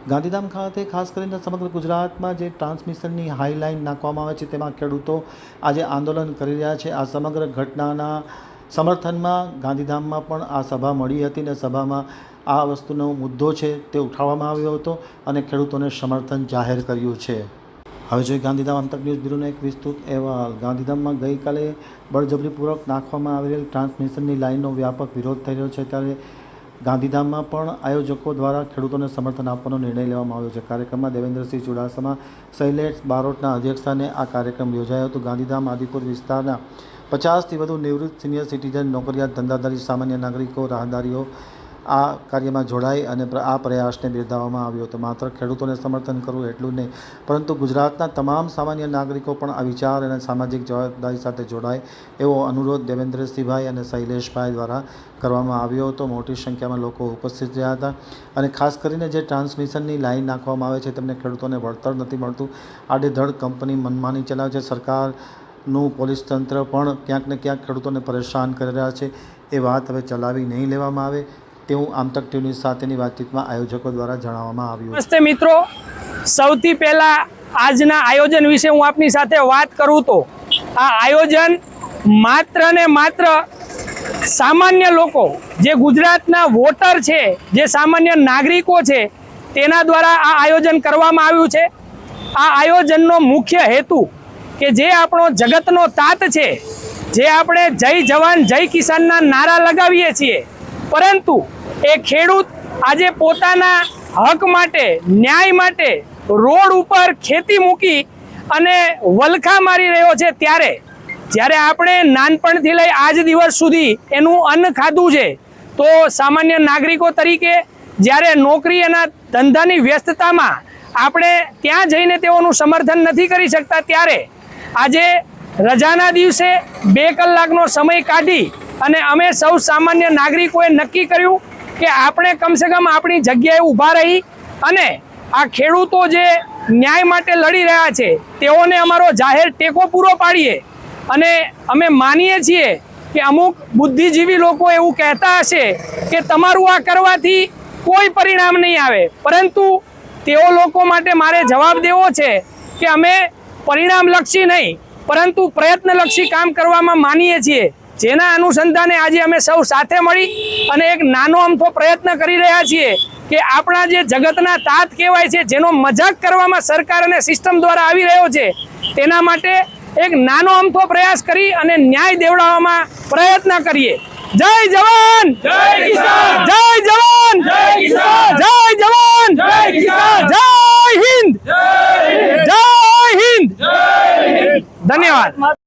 ગાંધીધામ ખાતે ખાસ કરીને સમગ્ર ગુજરાતમાં જે ટ્રાન્સમિશનની હાઈલાઇન નાખવામાં આવે છે તેમાં ખેડૂતો આજે આંદોલન કરી રહ્યા છે। આ સમગ્ર ઘટનાના સમર્થનમાં ગાંધીધામમાં પણ આ સભા મળી હતી અને સભામાં આ વસ્તુનો મુદ્દો છે તે ઉઠાવવામાં આવ્યો હતો અને ખેડૂતોને સમર્થન જાહેર કર્યું છે। હવે જોઈએ ગાંધીધામ આમતક ન્યૂઝ બ્યુરોનો એક વિસ્તૃત અહેવાલ। ગાંધીધામમાં ગઈકાલે બળજબરીપૂર્વક નાખવામાં આવેલ ટ્રાન્સમિશનની લાઇનનો વ્યાપક વિરોધ થઈ રહ્યો છે, ત્યારે ગાંધીધામમાં પણ આયોજકો દ્વારા ખેડૂતોને સમર્થન આપવાનો નિર્ણય લેવામાં આવ્યો છે। કાર્યક્રમમાં દેવેન્દ્રસિંહ ચુડાસમા, શૈલેષ બારોટના અધ્યક્ષસ્થાને આ કાર્યક્રમ યોજાયો હતો। ગાંધીધામ આદિપુર વિસ્તારના 50થી વધુ નિવૃત્ત સિનિયર સિટીઝન, નોકરિયાત, ધંધાદારી, સામાન્ય નાગરિકો, રાહદારીઓ આ કાર્યમાં જોડાઈ અને આ પ્રયાસને બિરદાવવામાં આવ્યો હતો। માત્ર ખેડૂતોને સમર્થન કરવું એટલું નહીં, પરંતુ ગુજરાતના તમામ સામાન્ય નાગરિકો પણ આ વિચાર અને સામાજિક જવાબદારી સાથે જોડાય એવો અનુરોધ દેવેન્દ્રસિંહભાઈ અને શૈલેષભાઈ દ્વારા કરવામાં આવ્યો હતો। મોટી સંખ્યામાં લોકો ઉપસ્થિત રહ્યા હતા અને ખાસ કરીને જે ટ્રાન્સમિશનની લાઇન નાખવામાં આવે છે તેમને ખેડૂતોને વળતર નથી મળતું। આડેધડ કંપની મનમાની ચલાવે છે। સરકારનું પોલીસ તંત્ર પણ ક્યાંક ને ક્યાંક ખેડૂતોને પરેશાન કરી રહ્યા છે। એ વાત હવે ચલાવી નહીં લેવામાં આવે તેવું આમતક ન્યૂઝ સાથેની વાતચીતમાં આયોજકો દ્વારા જણાવવામાં આવ્યું। નમસ્તે મિત્રો, સૌથી પહેલા આજના આયોજન વિશે હું આપની સાથે વાત કરું તો આ આયોજન માત્ર ને માત્ર સામાન્ય લોકો, જે ગુજરાતના વોટર છે, જે સામાન્ય નાગરિકો છે, તેના દ્વારા આ આયોજન કરવામાં આવ્યું છે। આ આયોજનનો મુખ્ય હેતુ કે જે આપણો જગતનો તાત છે, જે આપણે જય જવાન જય કિસાનના નારા લગાવીએ છીએ, પરંતુ એ ખેડૂત આજે પોતાના હક માટે, ન્યાય માટે રોડ ઉપર ખેતી મૂકી અને વલખા મારી રહ્યો છે, જ્યારે આપણે નાનપણથી લઈ આજ દિવસ સુધી એનું અન્ન ખાધું છે, તો સામાન્ય નાગરિકો તરીકે જ્યારે નોકરી અને ધંધાની વ્યસ્તતામાં આપણે ત્યાં જઈને તેઓનું સમર્થન નથી કરી શકતા, ત્યારે આજે રજાના દિવસે 2 કલાકનો સમય કાઢી અને અમે સૌ સામાન્ય નાગરિકોએ નક્કી કર્યું કે આપણે કમસે કમ આપણી જગ્યાએ ઊભા રહી અને આ ખેડૂતો જે ન્યાય માટે લડી રહ્યા છે તેઓને અમારો જાહેર ટેકો પૂરો પાડીએ। અને અમે માનીએ છીએ કે અમુક બુદ્ધિજીવી લોકો એવું કહેતા હશે કે તમારું આ કરવાથી કોઈ પરિણામ નહીં આવે, પરંતુ તેઓ લોકો માટે મારે જવાબ દેવો છે કે અમે પરિણામલક્ષી નહીં પરંતુ પ્રયત્નલક્ષી કામ કરવામાં માનીએ છીએ, જેના અનુસંધાને આજે અમે સૌ સાથે મળી અને એક નાનો અમથો પ્રયત્ન કરી રહ્યા છીએ કે આપણા જે જગતના તાત કહેવાય છે, જેનો મજાક કરવામાં સરકાર અને સિસ્ટમ દ્વારા આવી રહ્યો છે, તેના માટે એક નાનો અમથો પ્રયાસ કરી અને ન્યાય દેવડાવવામાં પ્રયત્ન કરીએ। જય જવાન જય કિસાન, જય જવાન જય કિસાન, જય જવાન જય કિસાન, જય હિન્દ, જય હિન્દ, જય હિન્દ, ધન્યવાદ।